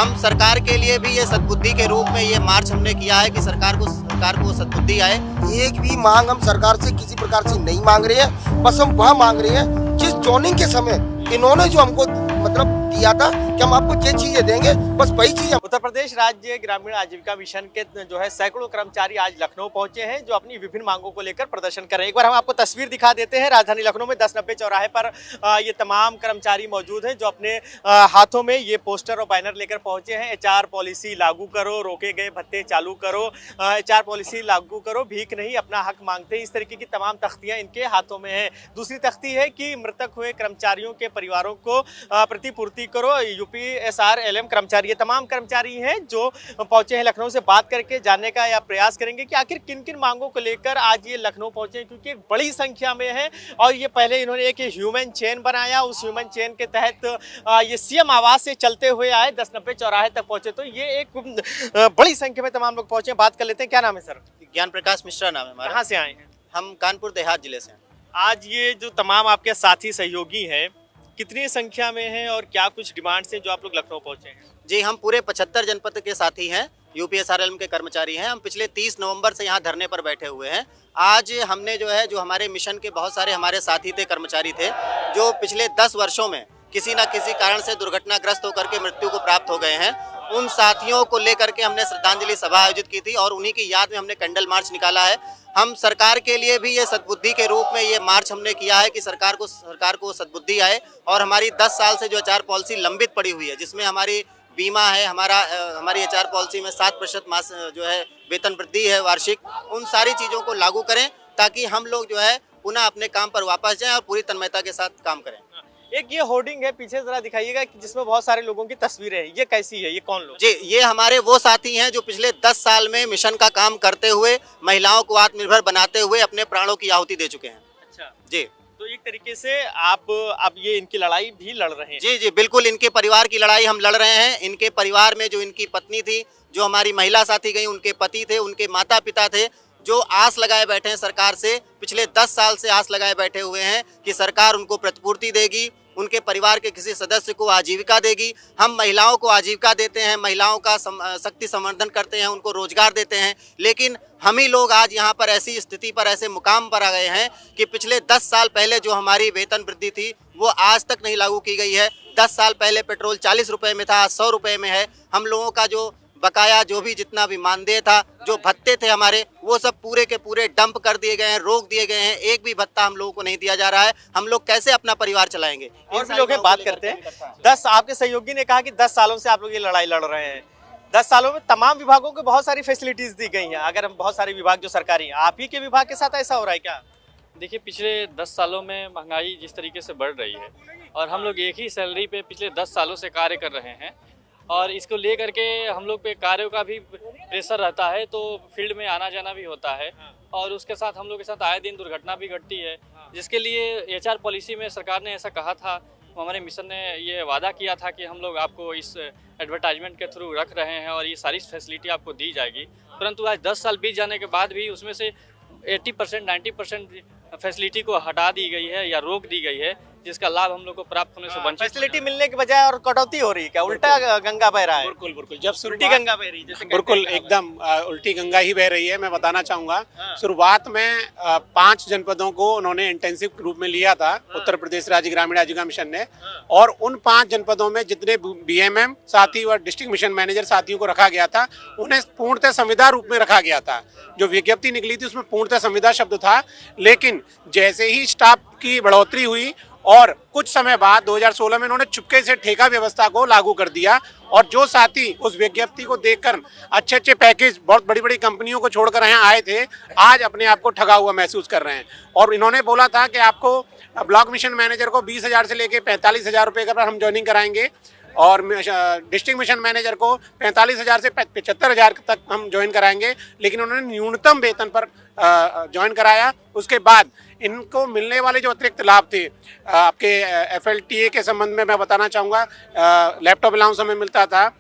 हम सरकार के लिए भी ये सद्बुद्धि के रूप में ये मार्च हमने किया है कि सरकार को सद्बुद्धि आए। एक भी मांग हम सरकार से किसी प्रकार से नहीं मांग रहे हैं, बस हम वह मांग रहे हैं जिस जोनिंग के समय इन्होंने जो हमको मतलब दिया था कि हम आपको ये चीजें देंगे, बस वही चीज। उत्तर प्रदेश राज्य ग्रामीण आजीविका मिशन के जो है सैकड़ों कर्मचारी आज लखनऊ पहुंचे हैं, जो अपनी विभिन्न मांगों को लेकर प्रदर्शन कर रहे हैं। एक बार हम आपको तस्वीर दिखा देते हैं। राजधानी लखनऊ में 10-90 चौराहे पर ये तमाम कर्मचारी मौजूद हैं, जो अपने हाथों में ये पोस्टर और बैनर लेकर पहुंचे हैं। HR पॉलिसी लागू करो, रोके गए भत्ते चालू करो, HR पॉलिसी लागू करो, भीख नहीं अपना हक मांगते हैं। इस तरीके की तमाम तख्तियां इनके हाथों में है। दूसरी तख्ती है कि मृतक हुए कर्मचारियों के परिवारों को प्रतिपूर्ति करो। UPSRLM कर्मचारी, ये तमाम कर्मचारी हैं जो पहुंचे हैं लखनऊ। से बात करके जानने का या प्रयास करेंगे कि आखिर किन किन मांगों को लेकर आज ये लखनऊ पहुंचे हैं, क्योंकि एक बड़ी संख्या में है। और ये पहले इन्होंने एक ह्यूमन चेन बनाया, उस ह्यूमन चेन के तहत ये CM आवास से चलते हुए आए, 10-90 चौराहे तक पहुंचे। तो ये एक बड़ी संख्या में तमाम लोग पहुंचे। बात कर लेते हैं, क्या नाम है सर? ज्ञान प्रकाश मिश्रा नाम है हमारा। कहाँ से आए हैं? हम कानपुर देहात जिले से हैं। आज ये जो तमाम आपके साथी सहयोगी हैं, कितनी संख्या में हैं और क्या कुछ डिमांड्स हैं जो आप लोग लखनऊ पहुंचे हैं? जी, हम पूरे 75 जनपद के साथी हैं, UPSRLM के कर्मचारी हैं। हम पिछले 30 नवंबर से यहाँ धरने पर बैठे हुए हैं। आज हमने जो हमारे मिशन के बहुत सारे हमारे साथी थे, कर्मचारी थे, जो पिछले 10 वर्षों में किसी न किसी कारण से दुर्घटनाग्रस्त होकर के मृत्यु को प्राप्त हो गए हैं। उन साथियों को लेकर के हमने श्रद्धांजलि सभा आयोजित की थी और उन्हीं की याद में हमने कैंडल मार्च निकाला है। हम सरकार के लिए भी ये सद्बुद्धि के रूप में ये मार्च हमने किया है कि सरकार को सद्बुद्धि आए। और हमारी 10 साल से जो HR पॉलिसी लंबित पड़ी हुई है, जिसमें हमारी बीमा है, हमारी HR पॉलिसी में 7% मास वेतन वृद्धि है वार्षिक, उन सारी चीज़ों को लागू करें ताकि हम लोग पुनः अपने काम पर वापस जाएं और पूरी तन्मयता के साथ काम करें। एक ये होर्डिंग है, पीछे जरा दिखाइएगा, कि जिसमें बहुत सारे लोगों की तस्वीरें हैं। ये कैसी है? ये कौन लोग? जी, ये हमारे वो साथी हैं जो पिछले 10 साल में मिशन का काम करते हुए, महिलाओं को आत्मनिर्भर बनाते हुए अपने प्राणों की आहुति दे चुके हैं। अच्छा जी, तो एक तरीके से आप अब ये इनकी लड़ाई भी लड़ रहे हैं? जी जी बिल्कुल, इनके परिवार की लड़ाई हम लड़ रहे हैं। इनके परिवार में जो इनकी पत्नी थी, जो हमारी महिला साथी गई, उनके पति थे, उनके माता पिता थे, जो आस लगाए बैठे हैं सरकार से, पिछले 10 साल से आस लगाए बैठे हुए हैं कि सरकार उनको प्रतिपूर्ति देगी, उनके परिवार के किसी सदस्य को आजीविका देगी। हम महिलाओं को आजीविका देते हैं, महिलाओं का शक्ति संवर्धन करते हैं, उनको रोजगार देते हैं। लेकिन हम ही लोग आज यहाँ पर ऐसी स्थिति पर, ऐसे मुकाम पर आ गए हैं कि पिछले 10 साल पहले जो हमारी वेतन वृद्धि थी वो आज तक नहीं लागू की गई है। 10 साल पहले पेट्रोल 40 रुपये में था, 100 रुपये में है। हम लोगों का जो बकाया, जो भी जितना भी मानदेय था, जो भत्ते थे हमारे, वो सब पूरे के पूरे डंप कर दिए गए हैं, रोक दिए गए हैं। एक भी भत्ता हम लोगों को नहीं दिया जा रहा है। हम लोग कैसे अपना परिवार चलाएंगे? और भी लोग बात करते हैं। 10 आपके सहयोगी ने कहा कि 10 सालों से आप लोग ये लड़ाई लड़ रहे हैं। 10 सालों में तमाम विभागों को बहुत सारी फैसिलिटीज दी गई हैं। अगर हम बहुत सारे विभाग जो सरकारी हैं, आप ही के विभाग के साथ ऐसा हो रहा है क्या? देखिए, पिछले 10 सालों में महंगाई जिस तरीके से बढ़ रही है और हम लोग एक ही सैलरी पे पिछले 10 सालों से कार्य कर रहे हैं, और इसको लेकर के हम लोग पे कार्यों का भी प्रेशर रहता है, तो फील्ड में आना जाना भी होता है। और उसके साथ हम लोग के साथ आए दिन दुर्घटना भी घटती है, जिसके लिए HR पॉलिसी में सरकार ने ऐसा कहा था, हमारे मिशन ने ये वादा किया था कि हम लोग आपको इस एडवर्टाइजमेंट के थ्रू रख रहे हैं और ये सारी फैसिलिटी आपको दी जाएगी। परंतु आज 10 साल बीत जाने के बाद भी उसमें से 80% 90% फैसिलिटी को हटा दी गई है या रोक दी गई है, जिसका लाभ हम लोग को प्राप्त होने से वंचित। फैसिलिटी मिलने के बजाय और कटौती हो रही है क्या? उल्टा गंगा बह रहा है? बिल्कुल बिल्कुल, जब उल्टी गंगा बह रही है जैसे? बिल्कुल एकदम उल्टी गंगा ही बह रही है। मैं बताना चाहूँगा, शुरुआत में 5 जनपदों को उन्होंने इंटेंसिव रूप में लिया था, उत्तर प्रदेश राज्य ग्रामीण आजीविका मिशन ने, और उन 5 जनपदों में जितने BMM साथी और डिस्ट्रिक्ट मिशन मैनेजर साथियों को रखा गया था, उन्हें पूर्णतः संविदा रूप में रखा गया था। जो विज्ञप्ति निकली थी उसमें पूर्णतः संविदा शब्द था। लेकिन जैसे ही स्टाफ की बढ़ोतरी हुई और कुछ समय बाद 2016 में उन्होंने चुपके से ठेका व्यवस्था को लागू कर दिया, और जो साथी उस विज्ञप्ति को देखकर अच्छे पैकेज बहुत बड़ी बड़ी कंपनियों को छोड़कर यहाँ आए थे, आज अपने आप को ठगा हुआ महसूस कर रहे हैं। और इन्होंने बोला था कि आपको ब्लॉक मिशन मैनेजर को 20,000 से लेकर 45,000 रुपये का हम ज्वाइनिंग कराएंगे, और डिस्ट्रिक्ट मिशन मैनेजर को 45,000 से 75,000 तक हम ज्वाइन कराएंगे। लेकिन उन्होंने न्यूनतम वेतन पर ज्वाइन कराया। उसके बाद इनको मिलने वाले जो अतिरिक्त लाभ थे, आपके FLTA के संबंध में मैं बताना चाहूँगा, लैपटॉप अलाउंस हमें मिलता था,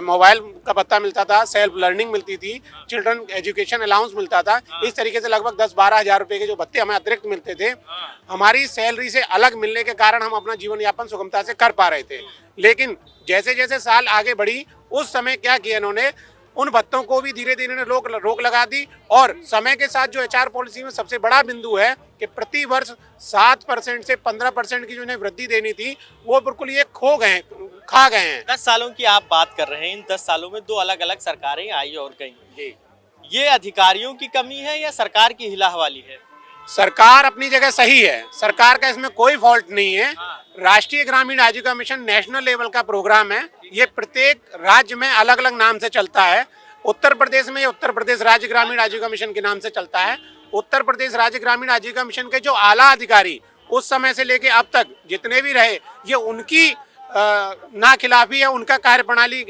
मोबाइल का भत्ता मिलता था, सेल्फ लर्निंग मिलती थी, चिल्ड्रन एजुकेशन अलाउंस मिलता था। इस तरीके से लगभग 10-12 हज़ार रुपये के जो भत्ते हमें अतिरिक्त मिलते थे, हमारी सैलरी से अलग मिलने के कारण हम अपना जीवन यापन सुगमता से कर पा रहे थे। लेकिन जैसे जैसे साल आगे बढ़ी, उस समय क्या किया इन्होंने, उन भत्तों को भी धीरे धीरे रोक लगा दी। और समय के साथ जो एचआर पॉलिसी में सबसे बड़ा बिंदु है कि प्रति वर्ष 7% से 15% की जो इन्हें वृद्धि देनी थी, वो बिल्कुल ये खा गए हैं। 10 सालों की आप बात कर रहे हैं, इन 10 सालों में 2 अलग अलग सरकारें आई और गई। ये अधिकारियों की कमी है या सरकार की हिलाहवाली है? सरकार अपनी जगह सही है, सरकार का इसमें कोई फॉल्ट नहीं है। राष्ट्रीय ग्रामीण आजीविका मिशन नेशनल लेवल का प्रोग्राम है। ये प्रत्येक राज्य में अलग अलग नाम से चलता है। उत्तर प्रदेश में उत्तर प्रदेश राज्य ग्रामीण आजीविका मिशन के नाम से चलता है। उत्तर प्रदेश राज्य ग्रामीण आजीविका मिशन के जो आला अधिकारी उस समय से लेके अब तक जितने भी रहे, ये उनकी ना खिलाफी है, उनका कार्यप्रणाली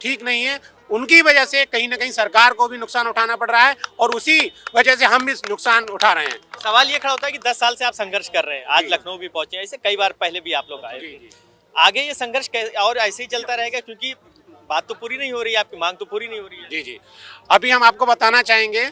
ठीक नहीं है। उनकी वजह से कहीं ना कहीं सरकार को भी नुकसान उठाना पड़ रहा है और उसी वजह से हम भी नुकसान उठा रहे हैं। सवाल ये खड़ा होता है कि 10 साल से आप संघर्ष कर रहे हैं, आज लखनऊ भी पहुंचे हैं, ऐसे कई बार पहले भी आप लोग आए थे। आगे ये संघर्ष और ऐसे ही चलता रहेगा, क्योंकि बात तो पूरी नहीं हो रही है, आपकी मांग तो पूरी नहीं हो रही है। जी जी, अभी हम आपको बताना चाहेंगे,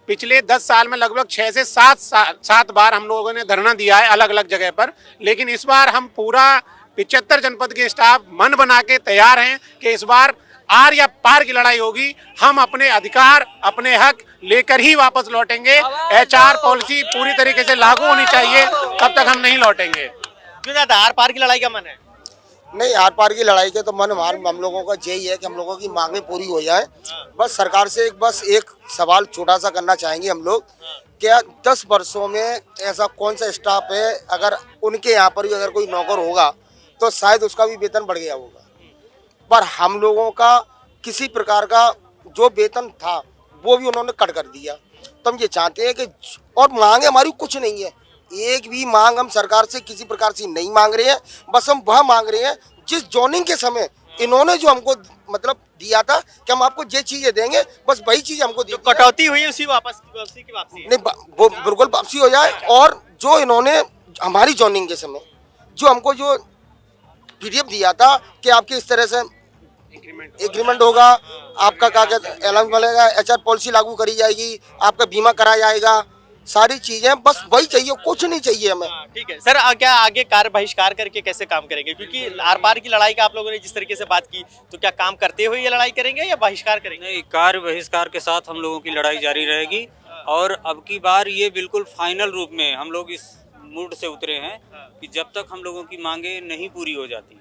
पिछले 10 साल में लगभग 6 से 7 बार हम लोगों ने धरना दिया है अलग अलग जगह पर, लेकिन इस बार हम पूरा 75 जनपद के स्टाफ मन बना के तैयार हैं कि इस बार आर या पार की लड़ाई होगी। हम अपने अधिकार, अपने हक लेकर ही वापस लौटेंगे। एचआर पॉलिसी पूरी तरीके से लागू होनी चाहिए, तब तक हम नहीं लौटेंगे। क्यों दादा, आर पार की लड़ाई का मन है? नहीं, आर पार की लड़ाई के तो मन हम लोगों का यही है कि हम लोगों की मांगें पूरी हो जाए। बस सरकार से एक सवाल छोटा सा करना चाहेंगे हम लोग, क्या 10 वर्षों में ऐसा कौन सा स्टाफ है, अगर उनके यहाँ पर भी अगर कोई नौकर होगा तो शायद उसका भी वेतन बढ़ गया होगा, पर हम लोगों का किसी प्रकार का जो वेतन था वो भी उन्होंने कट कर दिया। तो हम ये चाहते हैं कि, और मांगे हमारी कुछ नहीं है, एक भी मांग हम सरकार से किसी प्रकार से नहीं मांग रहे हैं। बस हम वह मांग रहे हैं जिस जोनिंग के समय इन्होंने जो हमको मतलब दिया था कि हम आपको ये चीजें देंगे, बस वही चीज हमको दी। कटौती हुई उसी की वापसी नहीं, वो बिल्कुल वापसी हो जाए। और जो इन्होंने हमारी जोनिंग के समय जो हमको जो पीडीएफ दिया था कि आपके इस तरह से एग्रीमेंट होगा, आपका क्या कहते अलाउंस मिलेगा, एचआर पॉलिसी लागू करी जाएगी, आपका बीमा कराया जाएगा, सारी चीजें, बस वही चाहिए, कुछ नहीं चाहिए हमें। ठीक है सर, क्या आगे कार्य बहिष्कार करके कैसे काम करेंगे? क्योंकि आर पार की लड़ाई का आप लोगों ने जिस तरीके से बात की, तो क्या काम करते हुए ये लड़ाई करेंगे या बहिष्कार करेंगे? नहीं, कार्य बहिष्कार के साथ हम लोगों की लड़ाई जारी रहेगी। और अब की बार ये बिल्कुल फाइनल रूप में हम लोग इस मूड से उतरे हैं कि जब तक हम लोगों की मांगे नहीं पूरी हो जाती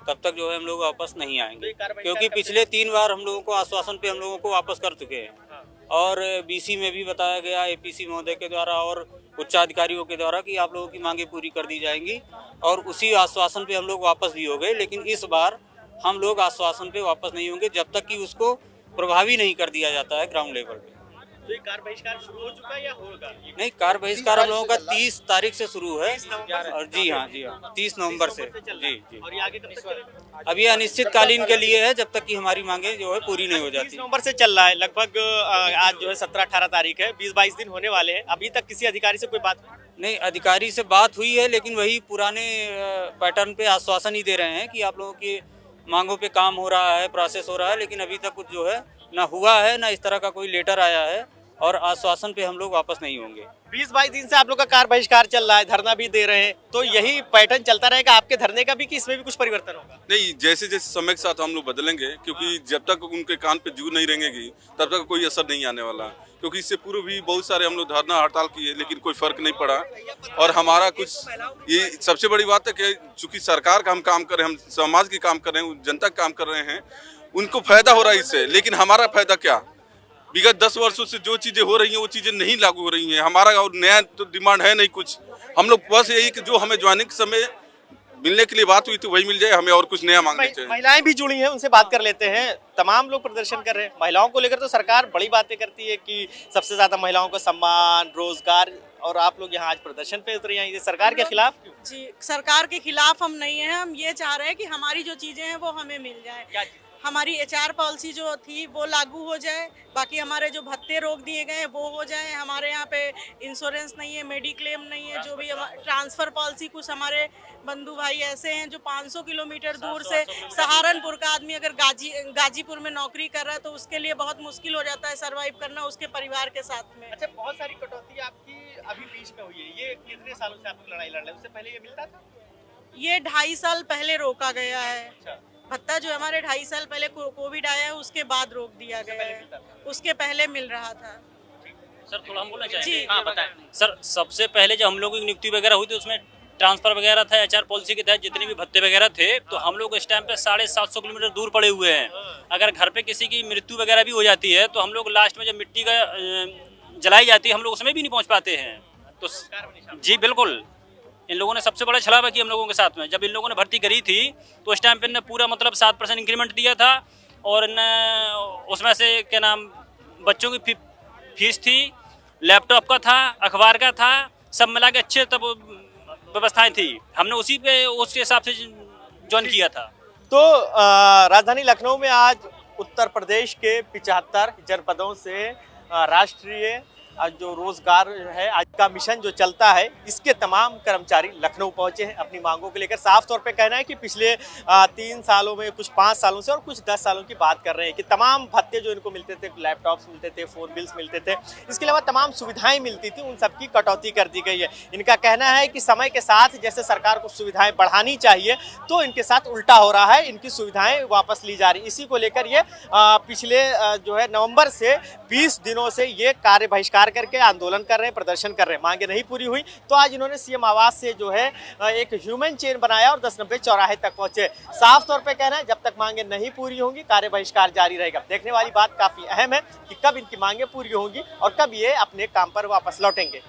तब तक जो है हम लोग वापस नहीं आएंगे, क्योंकि पिछले 3 बार हम लोगों को आश्वासन पे हम लोगों को वापस कर चुके हैं। और बीसी में भी बताया गया, एपीसी महोदय के द्वारा और उच्चाधिकारियों के द्वारा कि आप लोगों की मांगे पूरी कर दी जाएंगी, और उसी आश्वासन पे हम लोग वापस भी हो गए। लेकिन इस बार हम लोग आश्वासन पे वापस नहीं होंगे जब तक कि उसको प्रभावी नहीं कर दिया जाता है ग्राउंड लेवल पे। तो ये कार्य बहिष्कार शुरू हो चुका है या होगा? नहीं, कार्य बहिष्कार हम लोगों का 30 तारीख से शुरू है। और जी हाँ 30 नवंबर से। जी। और ये आगे कब तक चलेगा? अभी अनिश्चितकालीन के लिए है, जब तक कि हमारी मांगे जो है पूरी नहीं हो 30 जाती। नवंबर से चल रहा है लगभग। आज जो है 17-18 तारीख है, 20-22 दिन होने वाले हैं। अभी तक किसी अधिकारी से कोई बात नहीं, अधिकारी से बात हुई है, लेकिन वही पुराने पैटर्न पे आश्वासन ही दे रहे हैं कि आप लोगों की मांगों पे काम हो रहा है, प्रोसेस हो रहा है, लेकिन अभी तक कुछ जो है ना हुआ है, ना इस तरह का कोई लेटर आया है, और आश्वासन पे हम लोग वापस नहीं होंगे। 20-22 दिन से आप लोग का कार्य बहिष्कार चल रहा है, धरना भी दे रहे हैं, तो यही पैटर्न चलता रहेगा आपके धरने का भी, कि इसमें भी कुछ परिवर्तन होगा? नहीं, जैसे जैसे समय के साथ हम लोग बदलेंगे, क्योंकि जब तक उनके कान पे जू नहीं रहेंगी तब तक कोई असर नहीं आने वाला। क्योंकि इससे पूर्व भी बहुत सारे हम लोग धरना हड़ताल किए, लेकिन कोई फर्क नहीं पड़ा। और हमारा कुछ, ये सबसे बड़ी बात है कि चूंकि सरकार का हम काम कर रहे हैं, हम समाज के काम कर रहे हैं, जनता का काम कर रहे हैं, उनको फायदा हो रहा है इससे, लेकिन हमारा फायदा क्या? विगत 10 वर्षों से जो चीजें हो रही हैं वो चीजें नहीं लागू हो रही हैं। हमारा और नया तो डिमांड है नहीं कुछ। हम लोग बस यही कि जो हमें ज्वाइनिंग के समय मिलने के लिए बात हुई थी वही मिल जाए, हमें और कुछ नया मांगना चाहिए। महिलाएं भी जुड़ी हैं, उनसे बात कर लेते हैं। तमाम लोग प्रदर्शन कर रहे हैं। महिलाओं को लेकर तो सरकार बड़ी बातें करती है कि सबसे ज्यादा महिलाओं को सम्मान, रोजगार, और आप लोग यहाँ आज प्रदर्शन पे उतरे हैं, ये सरकार के खिलाफ क्यों? जी, सरकार के खिलाफ हम नहीं हैं। हम ये चाह रहे हैं कि हमारी जो चीजें हैं वो हमें मिल जाए। क्या चीज़? हमारी एचआर पॉलिसी जो थी वो लागू हो जाए, बाकी हमारे जो भत्ते रोक दिए गए हैं वो हो जाए। हमारे यहाँ पे इंश्योरेंस नहीं है, मेडिक्लेम नहीं है, जो भी ट्रांसफ़र पॉलिसी, कुछ हमारे बंधु भाई ऐसे हैं जो 500 किलोमीटर दूर से, सहारनपुर का आदमी अगर गाजीपुर में नौकरी कर रहा है तो उसके लिए बहुत मुश्किल हो जाता है सर्वाइव करना उसके परिवार के साथ में। अच्छा, बहुत सारी कटौती आपकी अभी बीच में हुई है, ये कितने सालों से आप लोग लड़ाई लड़ रहे हैं? उससे पहले ये मिलता था? ये 2.5 साल पहले रोका गया है। भत्ता जो हमारे 2.5 साल पहले कोविड आया है उसके बाद रोक दिया गया है, उसके पहले मिल रहा था। सर थोड़ा हम बोलना चाहेंगे। जी हाँ बताएं। सर सबसे पहले जब हम लोगों की नियुक्ति वगैरह हुई थी उसमें ट्रांसफर वगैरह था, एचआर पॉलिसी के तहत जितने भी भत्ते वगैरह थे, तो हम लोग इस टाइम पे 750 किलोमीटर दूर पड़े हुए हैं। अगर घर पे किसी की मृत्यु वगैरह भी हो जाती है तो हम लोग लास्ट में जब मिट्टी का जलाई जाती है हम लोग उसमें भी नहीं पहुंच पाते हैं। तो जी बिल्कुल, इन लोगों ने सबसे बड़ा छलावा किया हम लोगों के साथ में। जब इन लोगों ने भर्ती करी थी तो उस टाइम पे इन्हें पूरा मतलब 7% इंक्रीमेंट दिया था, और उसमें से क्या नाम बच्चों की फीस थी, लैपटॉप का था, अखबार का था, सब मिला के अच्छे तब व्यवस्थाएं थी। हमने उसके हिसाब से ज्वाइन किया था। तो राजधानी लखनऊ में आज उत्तर प्रदेश के 75 जनपदों से राष्ट्रीय जो रोजगार है आज का मिशन जो चलता है, इसके तमाम कर्मचारी लखनऊ पहुंचे हैं अपनी मांगों को लेकर। साफ तौर पे कहना है कि पिछले 3 सालों में, कुछ 5 सालों से और कुछ 10 सालों की बात कर रहे हैं कि तमाम भत्ते जो इनको मिलते थे, लैपटॉप्स मिलते थे, फोन बिल्स मिलते थे, इसके अलावा तमाम सुविधाएं मिलती थी, उन सबकी कटौती कर दी गई है। इनका कहना है कि समय के साथ जैसे सरकार को सुविधाएं बढ़ानी चाहिए तो इनके साथ उल्टा हो रहा है, इनकी सुविधाएं वापस ली जा रही। इसी को लेकर ये पिछले जो है नवंबर से 20 दिनों से ये कार्य बहिष्कार करके आंदोलन कर रहे हैं, प्रदर्शन कर रहे हैं। मांगे नहीं पूरी हुई तो आज इन्होंने सीएम आवास से जो है एक ह्यूमन चेन बनाया और 1090 चौराहे तक पहुंचे। साफ तौर पे कहना है जब तक मांगे नहीं पूरी होंगी कार्य बहिष्कार जारी रहेगा। देखने वाली बात काफी अहम है कि कब इनकी मांगे पूरी होंगी और कब ये अपने काम पर वापस लौटेंगे।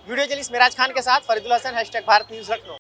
वीडियो जर्नलिस्ट मिराज खान के साथ फरीदुल हसन, #भारत न्यूज़ लखनऊ।